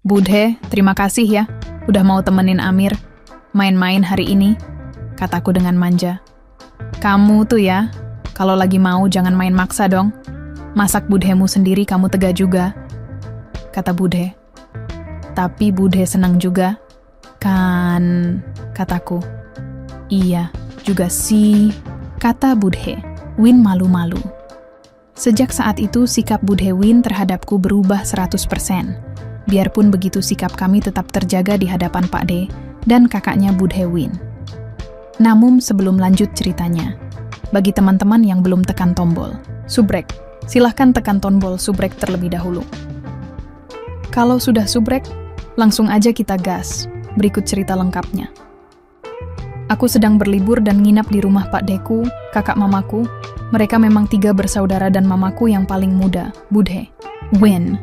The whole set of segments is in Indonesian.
Budhe, terima kasih ya, udah mau temenin Amir main-main hari ini, kataku dengan manja. Kamu tuh ya, kalau lagi mau jangan main maksa dong. Masak budhemu sendiri kamu tega juga, kata Budhe. Tapi Budhe senang juga, kan, kataku. Iya, juga sih, kata Budhe. Win malu-malu. Sejak saat itu sikap Budhe Win terhadapku berubah 100%. Biarpun begitu sikap kami tetap terjaga di hadapan Pak D dan kakaknya Budhe Win. Namun sebelum lanjut ceritanya, bagi teman-teman yang belum tekan tombol subrek, silahkan tekan tombol subrek terlebih dahulu. Kalau sudah subrek, langsung aja kita gas. Berikut cerita lengkapnya. Aku sedang berlibur dan nginap di rumah Pak Deku, kakak mamaku. Mereka memang 3 bersaudara dan mamaku yang paling muda, Budhe Win.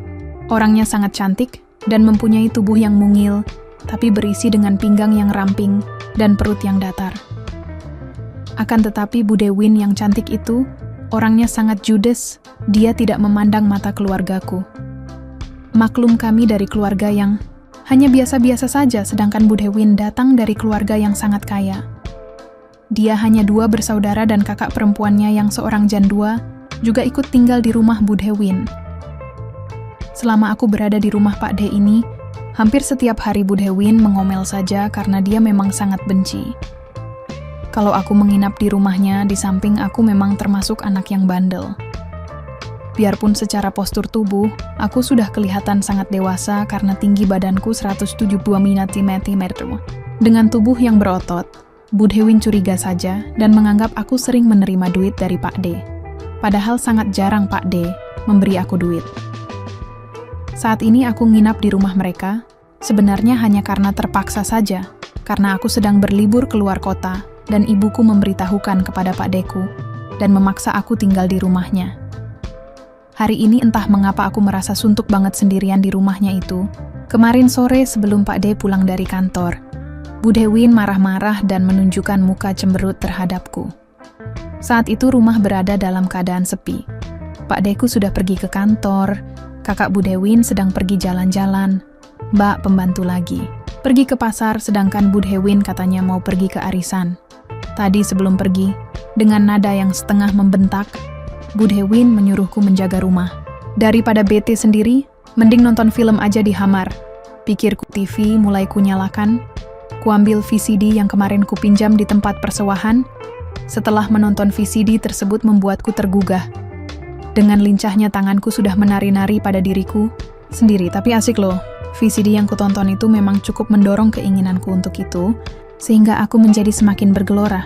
Orangnya sangat cantik dan mempunyai tubuh yang mungil, tapi berisi dengan pinggang yang ramping dan perut yang datar. Akan tetapi Budhe Win yang cantik itu, orangnya sangat judes, dia tidak memandang mata keluargaku. Maklum kami dari keluarga yang hanya biasa-biasa saja, sedangkan Budhe Win datang dari keluarga yang sangat kaya. Dia hanya 2 bersaudara dan kakak perempuannya yang seorang jandua juga ikut tinggal di rumah Budhe Win. Selama aku berada di rumah Pak D ini, hampir setiap hari Budhe Win mengomel saja karena dia memang sangat benci. Kalau aku menginap di rumahnya, di samping aku memang termasuk anak yang bandel. Biarpun secara postur tubuh, aku sudah kelihatan sangat dewasa karena tinggi badanku 172 cm. Dengan tubuh yang berotot, Budhe Win curiga saja dan menganggap aku sering menerima duit dari Pak D. Padahal sangat jarang Pak D memberi aku duit. Saat ini aku nginap di rumah mereka, sebenarnya hanya karena terpaksa saja, karena aku sedang berlibur keluar kota dan ibuku memberitahukan kepada Pak Deku dan memaksa aku tinggal di rumahnya. Hari ini entah mengapa aku merasa suntuk banget sendirian di rumahnya itu. Kemarin sore sebelum Pak D pulang dari kantor, Budhe Win marah-marah dan menunjukkan muka cemberut terhadapku. Saat itu rumah berada dalam keadaan sepi. Pak Deku sudah pergi ke kantor, kakak Budhe Win sedang pergi jalan-jalan, Mbak pembantu lagi pergi ke pasar, sedangkan Budhe Win katanya mau pergi ke arisan. Tadi sebelum pergi, dengan nada yang setengah membentak, Budhe Win menyuruhku menjaga rumah. Daripada bete sendiri, mending nonton film aja di kamar. Pikirku TV mulai kunyalakan. Kuambil VCD yang kemarin kupinjam di tempat persewahan. Setelah menonton VCD tersebut membuatku tergugah. Dengan lincahnya tanganku sudah menari-nari pada diriku sendiri, tapi asik loh. VCD yang kutonton itu memang cukup mendorong keinginanku untuk itu, sehingga aku menjadi semakin bergelora.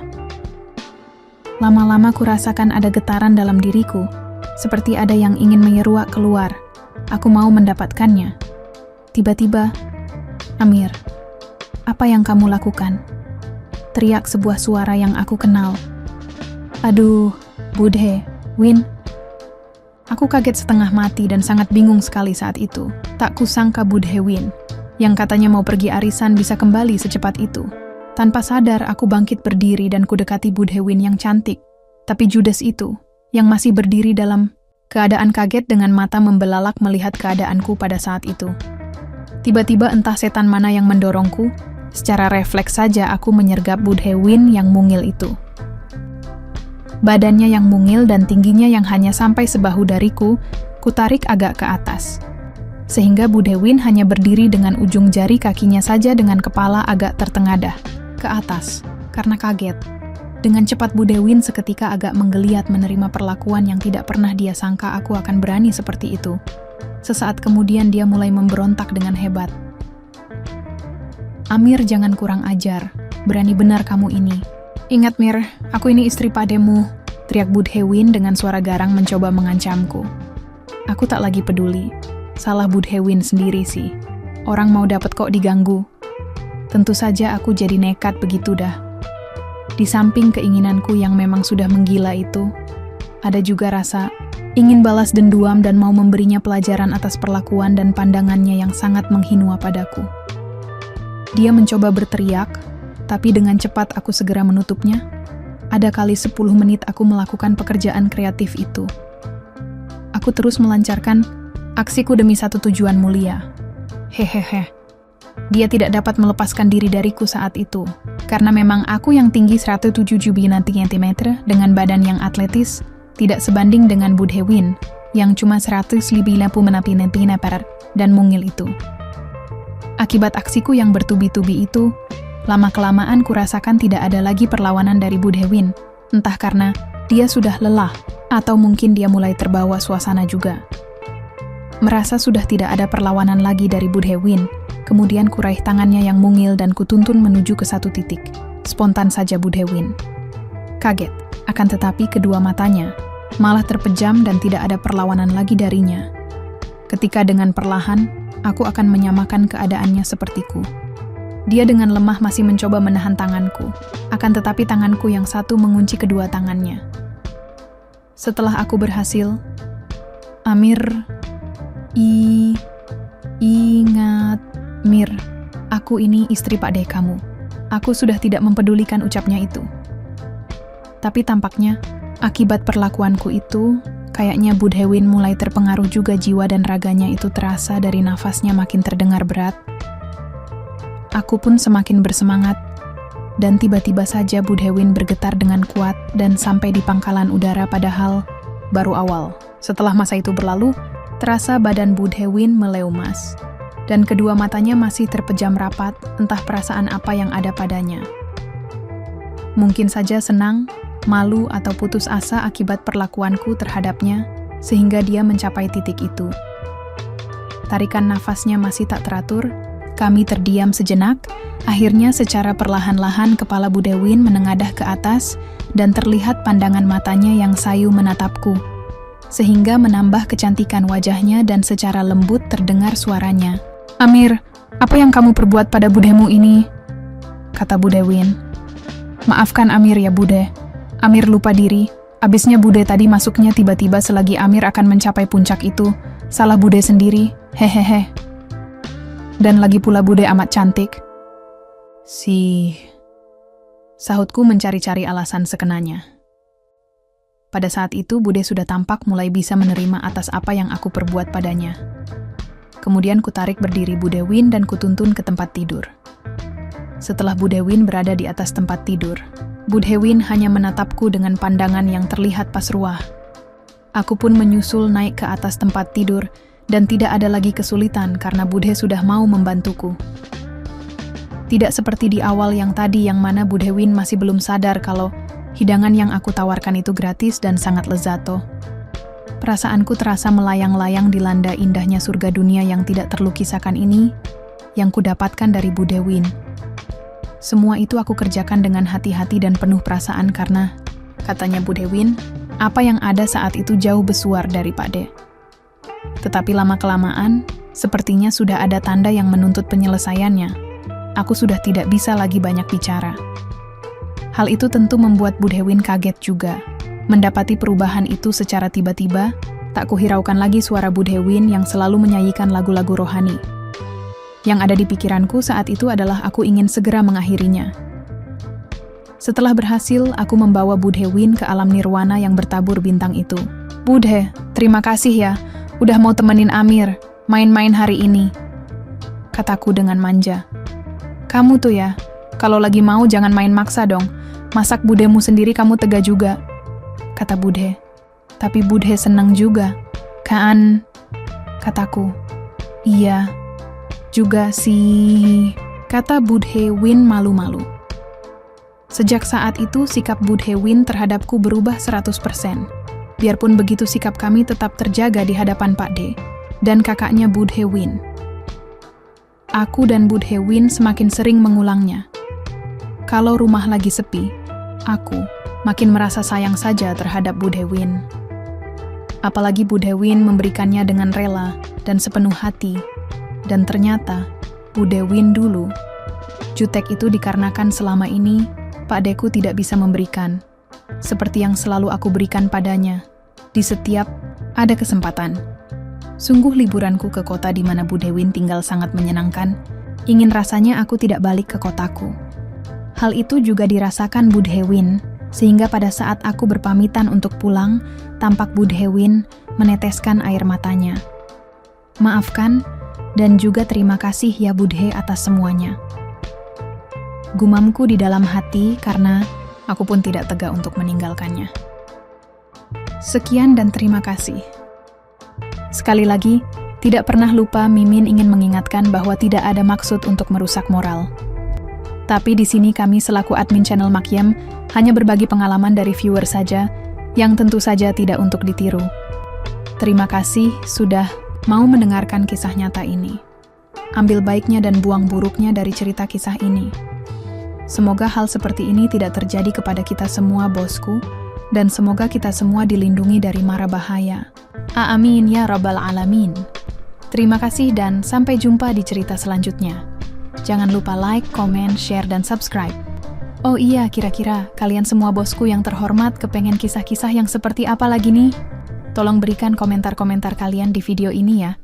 Lama-lama kurasakan ada getaran dalam diriku, seperti ada yang ingin menyeruak keluar. Aku mau mendapatkannya. Tiba-tiba, Amir, apa yang kamu lakukan? Teriak sebuah suara yang aku kenal. Aduh, Budhe Win. Aku kaget setengah mati dan sangat bingung sekali saat itu. Tak kusangka Budhe Win, yang katanya mau pergi arisan, bisa kembali secepat itu. Tanpa sadar, aku bangkit berdiri dan kudekati Budhe Win yang cantik, tapi judes itu, yang masih berdiri dalam keadaan kaget dengan mata membelalak melihat keadaanku pada saat itu. Tiba-tiba entah setan mana yang mendorongku, secara refleks saja aku menyergap Budhe Win yang mungil itu. Badannya yang mungil dan tingginya yang hanya sampai sebahu dariku, kutarik agak ke atas. Sehingga Budhe Win hanya berdiri dengan ujung jari kakinya saja dengan kepala agak tertengadah ke atas, karena kaget. Dengan cepat Budhe Win seketika agak menggeliat menerima perlakuan yang tidak pernah dia sangka aku akan berani seperti itu. Sesaat kemudian dia mulai memberontak dengan hebat. Amir, jangan kurang ajar, berani benar kamu ini. Ingat Mir, aku ini istri pademu, teriak Budhe Win dengan suara garang mencoba mengancamku. Aku tak lagi peduli, salah Budhe Win sendiri sih. Orang mau dapat kok diganggu. Tentu saja aku jadi nekat begitu dah. Di samping keinginanku yang memang sudah menggila itu, ada juga rasa ingin balas dendam dan mau memberinya pelajaran atas perlakuan dan pandangannya yang sangat menghina padaku. Dia mencoba berteriak, tapi dengan cepat aku segera menutupnya. Ada kali 10 menit aku melakukan pekerjaan kreatif itu. Aku terus melancarkan aksiku demi satu tujuan mulia. Hehehe. Dia tidak dapat melepaskan diri dariku saat itu, karena memang aku yang tinggi 107 cm dengan badan yang atletis, tidak sebanding dengan Budhewin, yang cuma 150 cm dan mungil itu. Akibat aksiku yang bertubi-tubi itu, lama-kelamaan kurasakan tidak ada lagi perlawanan dari Budhewin, entah karena dia sudah lelah, atau mungkin dia mulai terbawa suasana juga. Merasa sudah tidak ada perlawanan lagi dari Budhewin, kemudian kuraih tangannya yang mungil dan kutuntun menuju ke satu titik. Spontan saja Budhewin. Kaget, akan tetapi kedua matanya malah terpejam dan tidak ada perlawanan lagi darinya. Ketika dengan perlahan, aku akan menyamakan keadaannya sepertiku. Dia dengan lemah masih mencoba menahan tanganku, akan tetapi tanganku yang satu mengunci kedua tangannya. Setelah aku berhasil, Amir, ingat, Mir, aku ini istri Pak De kamu. Aku sudah tidak mempedulikan ucapnya itu. Tapi tampaknya, akibat perlakuanku itu, kayaknya Budhewin mulai terpengaruh juga jiwa dan raganya itu terasa dari nafasnya makin terdengar berat. Aku pun semakin bersemangat, dan tiba-tiba saja Budhewin bergetar dengan kuat dan sampai di pangkalan udara padahal baru awal. Setelah masa itu berlalu, terasa badan Budhewin meleumas, dan kedua matanya masih terpejam rapat, entah perasaan apa yang ada padanya. Mungkin saja senang, malu, atau putus asa akibat perlakuanku terhadapnya, sehingga dia mencapai titik itu. Tarikan nafasnya masih tak teratur, kami terdiam sejenak, akhirnya secara perlahan-lahan kepala Budhewin menengadah ke atas, dan terlihat pandangan matanya yang sayu menatapku, sehingga menambah kecantikan wajahnya dan secara lembut terdengar suaranya. Amir, apa yang kamu perbuat pada budemu ini? Kata Budhewin. Maafkan Amir ya Bude. Amir lupa diri. Abisnya Bude tadi masuknya tiba-tiba selagi Amir akan mencapai puncak itu. Salah Bude sendiri. Hehehe. Dan lagi pula Bude amat cantik. Sahutku mencari-cari alasan sekenanya. Pada saat itu, Bude sudah tampak mulai bisa menerima atas apa yang aku perbuat padanya. Kemudian kutarik berdiri Budhewin dan kutuntun ke tempat tidur. Setelah Budhewin berada di atas tempat tidur, Budhewin hanya menatapku dengan pandangan yang terlihat pasruah. Aku pun menyusul naik ke atas tempat tidur, dan tidak ada lagi kesulitan karena Budhe sudah mau membantuku. Tidak seperti di awal yang tadi yang mana Budhewin masih belum sadar kalau hidangan yang aku tawarkan itu gratis dan sangat lezato. Perasaanku terasa melayang-layang dilanda indahnya surga dunia yang tidak terlukiskan ini, yang kudapatkan dari Budhewin. Semua itu aku kerjakan dengan hati-hati dan penuh perasaan karena, katanya Budhewin, apa yang ada saat itu jauh besuar dari Pak De. Tetapi lama-kelamaan, sepertinya sudah ada tanda yang menuntut penyelesaiannya. Aku sudah tidak bisa lagi banyak bicara. Hal itu tentu membuat Budhewin kaget juga. Mendapati perubahan itu secara tiba-tiba, tak kuhiraukan lagi suara Budhewin yang selalu menyanyikan lagu-lagu rohani. Yang ada di pikiranku saat itu adalah aku ingin segera mengakhirinya. Setelah berhasil, aku membawa Budhewin ke alam nirwana yang bertabur bintang itu. Budhe, terima kasih ya, udah mau temenin Amir, main-main hari ini. Kataku dengan manja. Kamu tuh ya, kalau lagi mau jangan main maksa dong. Masak budemu sendiri kamu tega juga. Kata Budhe. Tapi Budhe senang juga. Kan? Kataku. Iya. Juga sih. Kata Budhewin malu-malu. Sejak saat itu sikap Budhewin terhadapku berubah 100%. Biarpun begitu sikap kami tetap terjaga di hadapan Pak De dan kakaknya Budhewin. Aku dan Budhewin semakin sering mengulangnya. Kalau rumah lagi sepi, aku makin merasa sayang saja terhadap Budhewin. Apalagi Budhewin memberikannya dengan rela dan sepenuh hati. Dan ternyata, Budhewin dulu, jutek itu dikarenakan selama ini, Pak Deku tidak bisa memberikan. Seperti yang selalu aku berikan padanya, di setiap ada kesempatan. Sungguh liburanku ke kota di mana Budhewin tinggal sangat menyenangkan. Ingin rasanya aku tidak balik ke kotaku. Hal itu juga dirasakan Budhewin, sehingga pada saat aku berpamitan untuk pulang, tampak Budhewin meneteskan air matanya. Maafkan, Dan juga terima kasih ya Budhe atas semuanya. Gumamku di dalam hati karena aku pun tidak tega untuk meninggalkannya. Sekian dan terima kasih. Sekali lagi, tidak pernah lupa Mimin ingin mengingatkan bahwa tidak ada maksud untuk merusak moral. Tapi di sini kami selaku admin channel Makyam hanya berbagi pengalaman dari viewer saja, yang tentu saja tidak untuk ditiru. Terima kasih sudah mau mendengarkan kisah nyata ini. Ambil baiknya dan buang buruknya dari cerita kisah ini. Semoga hal seperti ini tidak terjadi kepada kita semua, bosku, dan semoga kita semua dilindungi dari mara bahaya. Amin ya rabbal alamin. Terima kasih dan sampai jumpa di cerita selanjutnya. Jangan lupa like, komen, share, dan subscribe. Oh iya, kira-kira kalian semua bosku yang terhormat kepengen kisah-kisah yang seperti apa lagi nih? Tolong berikan komentar-komentar kalian di video ini ya.